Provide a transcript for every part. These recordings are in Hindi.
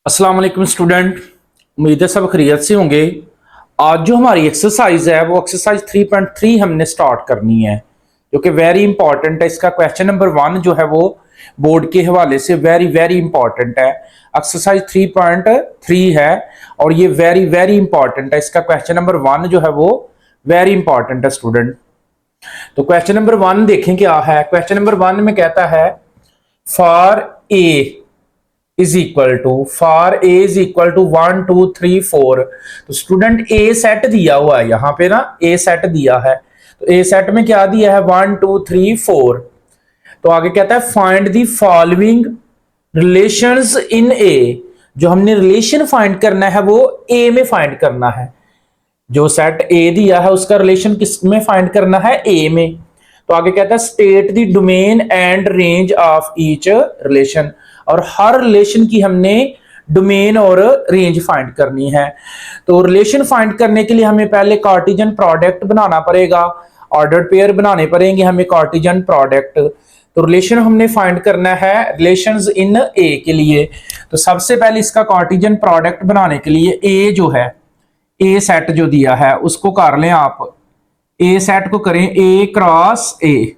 अस्सलाम वालेकुम स्टूडेंट, उम्मीद है सब खैरियत से होंगे। आज जो हमारी एक्सरसाइज है वो एक्सरसाइज 3.3 हमने स्टार्ट करनी है, जो कि वेरी इंपॉर्टेंट है। इसका क्वेश्चन नंबर 1 जो है वो बोर्ड के हवाले से वेरी वेरी इंपॉर्टेंट है। एक्सरसाइज 3.3 है और ये वेरी वेरी इंपॉर्टेंट है। इसका क्वेश्चन नंबर 1 जो है वो वेरी इंपॉर्टेंट है स्टूडेंट। तो क्वेश्चन नंबर 1 देखें क्या है। क्वेश्चन नंबर 1 में कहता है for a is equal to 1 2 3 4। तो स्टूडेंट ए सेट दिया हुआ है, यहां पे ना ए सेट दिया है। तो ए सेट में क्या दिया है 1 2 3 4। तो आगे कहता है find the following relations in A. जो हमने रिलेशन फाइंड करना है वो ए में फाइंड करना है। जो सेट ए दिया है उसका रिलेशन किस में फाइंड करना है, ए में। तो आगे कहता है state the domain and range of each relation. और हर रिलेशन की हमने डोमेन और रेंज फाइंड करनी है। तो रिलेशन फाइंड करने के लिए हमें पहले कार्टेशियन प्रोडक्ट बनाना पड़ेगा, ऑर्डर्ड पेयर बनाने पड़ेंगे हमें कार्टेशियन प्रोडक्ट। तो रिलेशन हमने फाइंड करना है रिलेशंस इन ए के लिए। तो सबसे पहले इसका कार्टेशियन प्रोडक्ट बनाने के लिए ए जो है, ए सेट जो दिया है उसको कर लें आप। ए सेट को करें ए क्रॉस ए।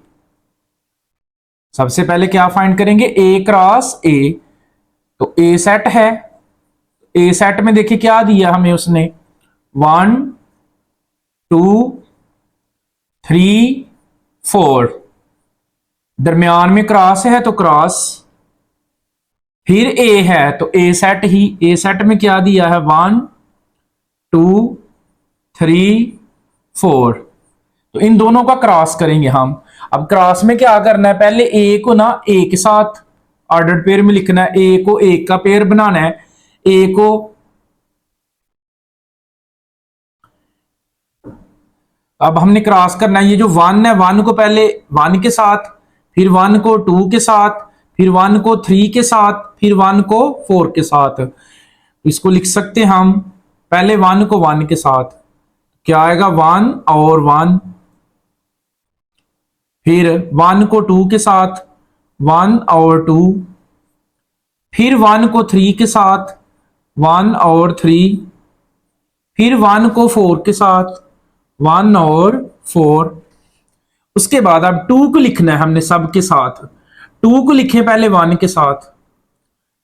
सबसे पहले क्या फाइंड करेंगे, ए क्रॉस ए। तो ए सेट है, ए सेट में देखिए क्या दिया हमें उसने 1 2 3 4। दरमियान में क्रॉस है तो क्रॉस, फिर ए है तो ए सेट ही। ए सेट में क्या दिया है 1 2 3 4। तो इन दोनों का क्रॉस करेंगे हम। अब क्रॉस में क्या करना है, पहले ए को ना ए के साथ ऑर्डर्ड पेयर में लिखना है। ए को ए का पेयर बनाना है। ए को अब हमने क्रॉस करना है। ये जो 1 है 1 को पहले 1 के साथ, फिर 1 को 2 के साथ, फिर 1 को 3 के साथ, फिर 1 को 4 के साथ। इसको लिख सकते हैं हम पहले 1 को 1 के साथ, क्या आएगा 1 और 1। फिर 1 को 2 के साथ 1 और 2। फिर 1 को 3 के साथ 1 और 3। फिर 1 को 4 के साथ 1 और 4। उसके बाद अब 2 को लिखना है हमने सबके साथ। 2 को लिखें पहले 1 के साथ।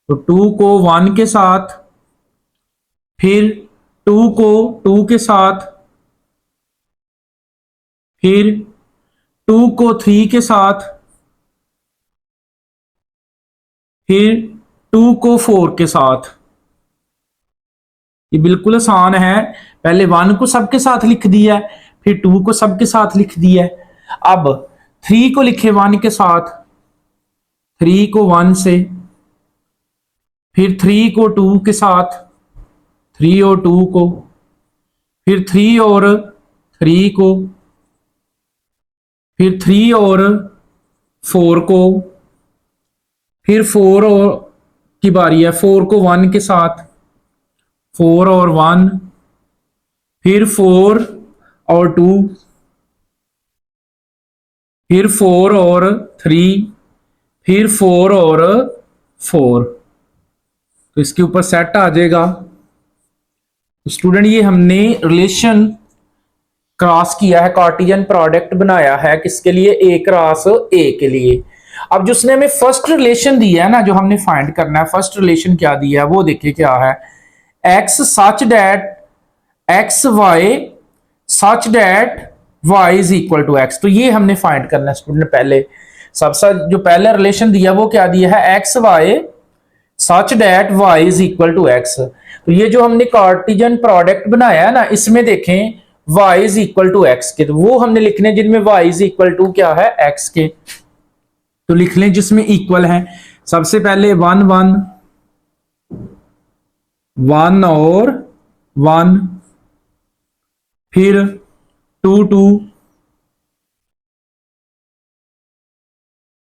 तो 2 को 1 के साथ, फिर 2 को 2 के साथ, फिर 2 को 3 के साथ, फिर 2 को 4 के साथ। ये बिल्कुल आसान है। पहले 1 को सबके साथ लिख दिया है, फिर 2 को सबके साथ लिख दिया है। अब 3 को लिखे 1 के साथ, 3 को 1 से, फिर 3 को 2 के साथ, 3 और 2 को, फिर 3 और 3 को, फिर 3 और 4 को, फिर 4 और की बारी है 4 को 1 के साथ, 4 और 1, फिर 4 और 2, फिर 4 और 3, फिर 4 और 4। तो इसके ऊपर सेट आ जाएगा। स्टूडेंट ये हमने रिलेशन क्रॉस किया है, कार्टेशियन प्रोडक्ट बनाया है किसके लिए, ए क्रॉस ए के लिए। अब जो उसने हमें फर्स्ट रिलेशन दिया है ना, जो हमने फाइंड करना है, फर्स्ट रिलेशन क्या दिया है वो देखिए क्या है। X such that x y such that y is equal to x. तो ये हमने फाइंड करना है स्टूडेंट। पहले सबसे जो पहला रिलेशन दिया वो क्या दिया है, x y such that y is equal to x. तो ये जो हमने कार्टेशियन प्रोडक्ट बनाया है ना, इसमें देखें y is equal to x के, तो वो हमने लिखने जिनमें y इज इक्वल टू क्या है x के। तो लिख लें जिसमें इक्वल है। सबसे पहले 1 1 1 और 1, फिर 2 2,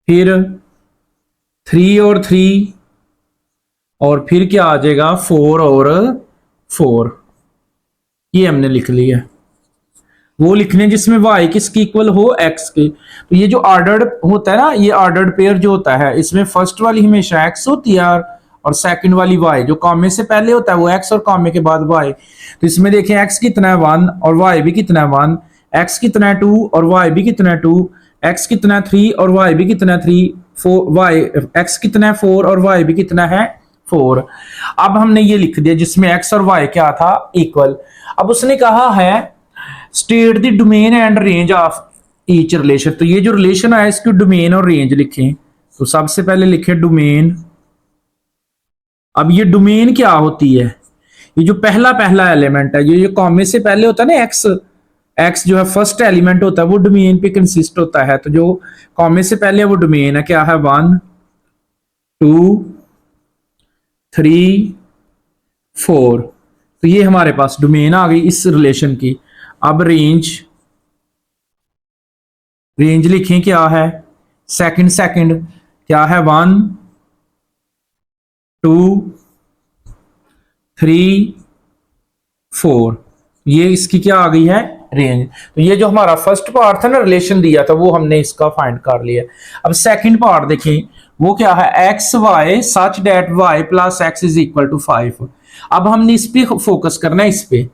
फिर 3 और 3, और फिर क्या आ जाएगा 4 और 4। ये हमने लिख लिया। वो लिखने जिसमें y किसकी इक्वल हो, x की। तो ये जो ऑर्डर्ड होता है ना, ये ऑर्डर्ड पेयर जो होता है, इसमें फर्स्ट वाली हमेशा x होती है और सेकंड वाली y, जो कॉमे से पहले होता है वो x और कॉमे के बाद y। तो इसमें देखें x कितना है 1 और y भी कितना है 1, x कितना है 2 और y भी कितना है 2, x कितना है 3 और y भी कितना है 3, 4 y x कितना है 4 और y भी कितना है 4। अब हमने ये लिख दिया जिसमें x और y क्या था इक्वल। अब उसने कहा है state the domain and range of each relation. तो ये जो रिलेशन है इसकी डोमेन और रेंज लिखें। तो सबसे पहले लिखे डोमेन। अब ये डोमेन क्या होती है, ये जो पहला पहला एलिमेंट है, ये कॉमे से पहले होता है ना एक्स जो है फर्स्ट एलिमेंट होता है वो डोमेन पे कंसिस्ट होता है। तो जो कॉमे से पहले वो डोमेन है क्या है 1 2 3 4। तो ये हमारे पास डोमेन आ गई इस रिलेशन की। अब रेंज लिखें क्या है सेकंड क्या है 1 2 3 4। ये इसकी क्या आ गई है रेंज। तो ये जो हमारा फर्स्ट पार्ट था ना रिलेशन दिया था वो हमने इसका फाइंड कर लिया। अब सेकंड पार्ट देखें वो क्या है x y such that y plus x is equal to 5। अब हमने इस पे फोकस करना है, इस पे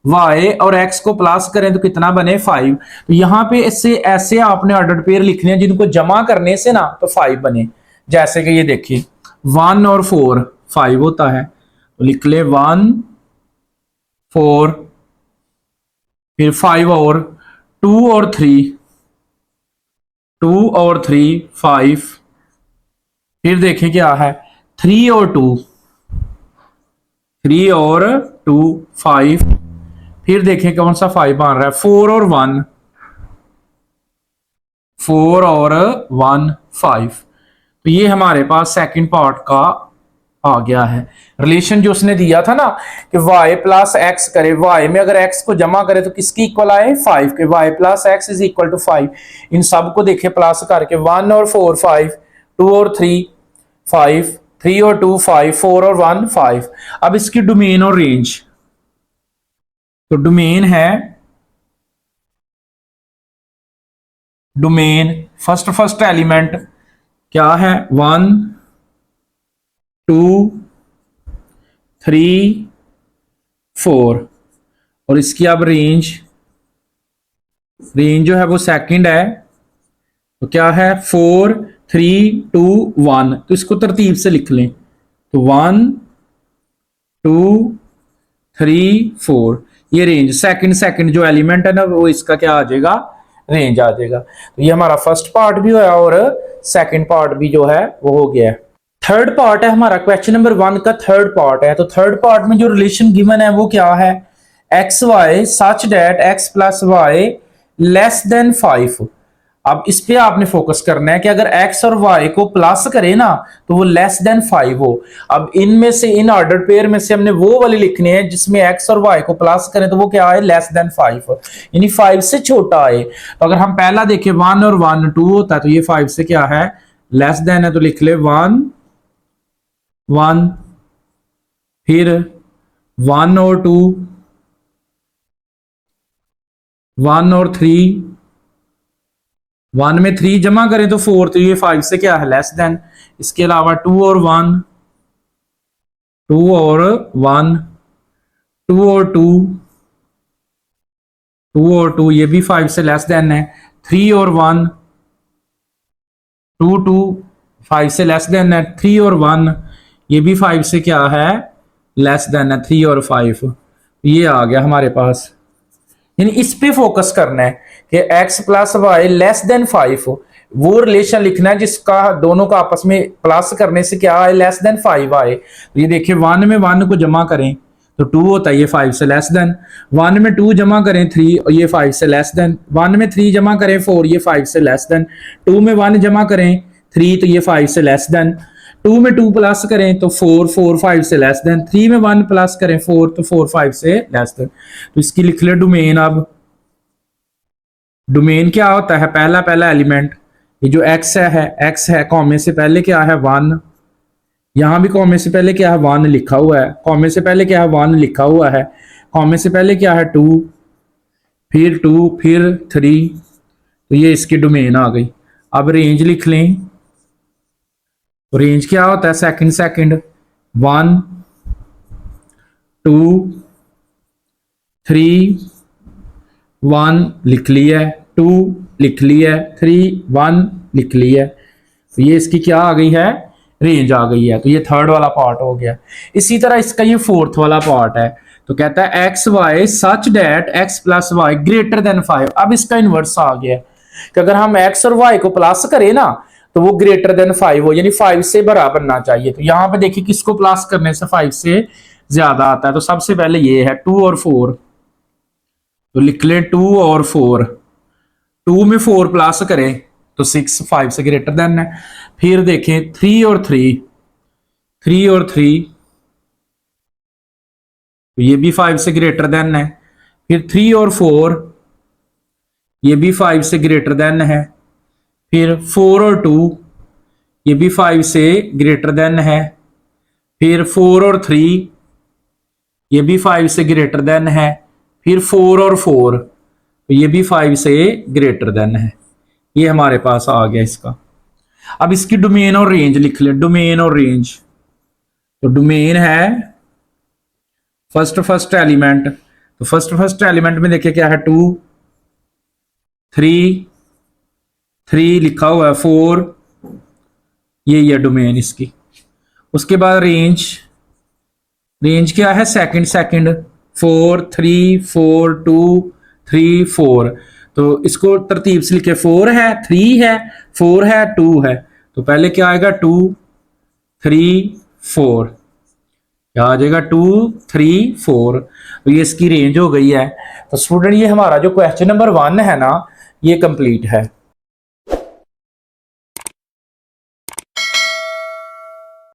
y और x को प्लस करें तो कितना बने 5। तो यहां पे इससे ऐसे आपने ऑर्डर पेयर लिखने हैं जिनको जमा करने से ना तो 5 बने। जैसे कि ये देखिए 1 और 4 5 होता है, तो लिख ले 1 4 फिर 5 और 2 और 3 2 और 3 5 फिर देखें क्या है 3 और 2 3 और 2 5 फिर देखें कौन सा 5 बन रहा है 4 और 1 4 और 1 5। तो ये हमारे पास सेकंड पार्ट का आ गया है रिलेशन जो उसने दिया था ना कि y प्लस एक्स करे, y में अगर x को जमा करे तो किसकी इक्वल आए 5 के, y plus x is equal to 5। इन सब को देखे प्लस करके 1 और 4 5 2 और 3 5 3 और 2 5 4 और 1 5। अब इसकी डोमेन और रेंज, तो डोमेन है डोमेन फर्स्ट एलिमेंट क्या है 1 2 3 4 और इसकी अब रेंज जो है वो सेकंड है, तो क्या है 4 3 2 1। तो इसको तरतीब से लिख लें, तो 1 2 3 4 ये रेंज सेकंड जो एलिमेंट है ना वो इसका क्या आ जाएगा रेंज आ जाएगा। तो ये हमारा फर्स्ट पार्ट भी हुआ और सेकंड पार्ट भी जो है वो हो गया। थर्ड पार्ट है हमारा क्वेश्चन नंबर 1 का थर्ड पार्ट है। तो थर्ड पार्ट में जो रिलेशन गिवन है वो क्या है x y such that x plus y less than 5। अब इस पे आपने फोकस करना है कि अगर x और y को प्लस करें ना तो वो लेस देन 5 हो। अब इनमें से इन ऑर्डर पेयर में से हमने वो वाले लिखने हैं जिसमें x और y को प्लस करें तो वो क्या आए लेस देन 5, यानी 5 से छोटा आए। तो अगर हम पहला देखें 1 और 1 2 होता है तो ये 5 से क्या है लेस देन है, तो लिख ले 1 1 फिर 1 और 2 1 और 3 1 में 3 जमा करें तो 4, तो ये 5 से क्या है लेस देन। इसके अलावा 2 और 1 2 और 1 2 और 2 2 और 2 ये भी 5 से लेस देन है। 3 और 1 2 2 5 से लेस देन है। 3 और 1 ये भी 5 से क्या है लेस देन है, 3 और 5 ये आ गया हमारे पास। यानी इस पे फोकस करना है कि x plus y less than 5 वो रिलेशन लिखना है जिसका दोनों का आपस में प्लस करने से क्या आए लेस देन 5 आए। तो ये देखिए 1 में 1 को जमा करें तो 2 होता है, ये 5 से लेस देन। 1 में 2 जमा करें 3 और ये 5 से लेस देन। 1 में 3 जमा करें 4 ये 5 से लेस देन। 2 में 1 जमा करें 3 तो ये 5 से लेस देन। 2 में 2 प्लस करें तो 4 5 से लेस देन। 3 में 1 प्लस करें 4 तो 4 5 से लेस देन। तो इसकी लिख ले डोमेन। अब डोमेन क्या होता है पहला एलिमेंट ये जो x है कॉमे से पहले क्या है 1, यहां भी कॉमे से पहले क्या है 1 लिखा हुआ है, कॉमे से पहले क्या है 1 लिखा हुआ है, कॉमे से पहले क्या है 2 फिर 3, तो ये इसकी डोमेन आ गई। अब रेंज लिख लें, रेंज क्या होता है सेकंड 1 2 3 1 लिख लिया है, 2 लिख लिया है, 3 1 लिख लिया है। तो ये इसकी क्या आ गई है, रेंज आ गई है। तो ये थर्ड वाला पार्ट हो गया। इसी तरह इसका ये फोर्थ वाला पार्ट है। तो कहता है x y such that x plus y greater than 5। अब इसका इनवर्स आ गया कि अगर हम एक्स और वाई को प्लस करें ना तो वो ग्रेटर देन 5 हो, यानी 5 से बराबर ना चाहिए। तो यहां पे देखिए किसको प्लस करने से 5 से ज्यादा आता है। तो सबसे पहले ये है 2 और 4, तो लिख लें 2 और 4। 2 में 4 प्लस करें तो 6 5 से ग्रेटर देन है। फिर देखें 3 और 3, 3 और 3 तो ये भी 5 से ग्रेटर देन है। फिर 3 और 4 ये भी 5 से ग्रेटर देन है। फिर 4 और 2 ये भी 5 से ग्रेटर देन है। फिर 4 और 3 ये भी 5 से ग्रेटर देन है। फिर 4 और 4 तो ये भी 5 से ग्रेटर देन है। ये हमारे पास आ गया इसका। अब इसकी डोमेन और रेंज लिख ले, डोमेन और रेंज। तो डोमेन है फर्स्ट एलिमेंट, तो फर्स्ट एलिमेंट में देखिए क्या है 2 3 3 लिखा हुआ है, 4 ये डोमेन इसकी। उसके बाद रेंज, रेंज क्या है सेकंड 4 3 4 2 3 4। तो इसको तरतीब से लिखे 4 है 3 है 4 है 2 है। तो पहले क्या आएगा 2 3 4, क्या आ जाएगा 2 3 4। तो ये इसकी रेंज हो गई है। तो स्टूडेंट ये हमारा जो क्वेश्चन नंबर 1 है ना ये कंप्लीट है।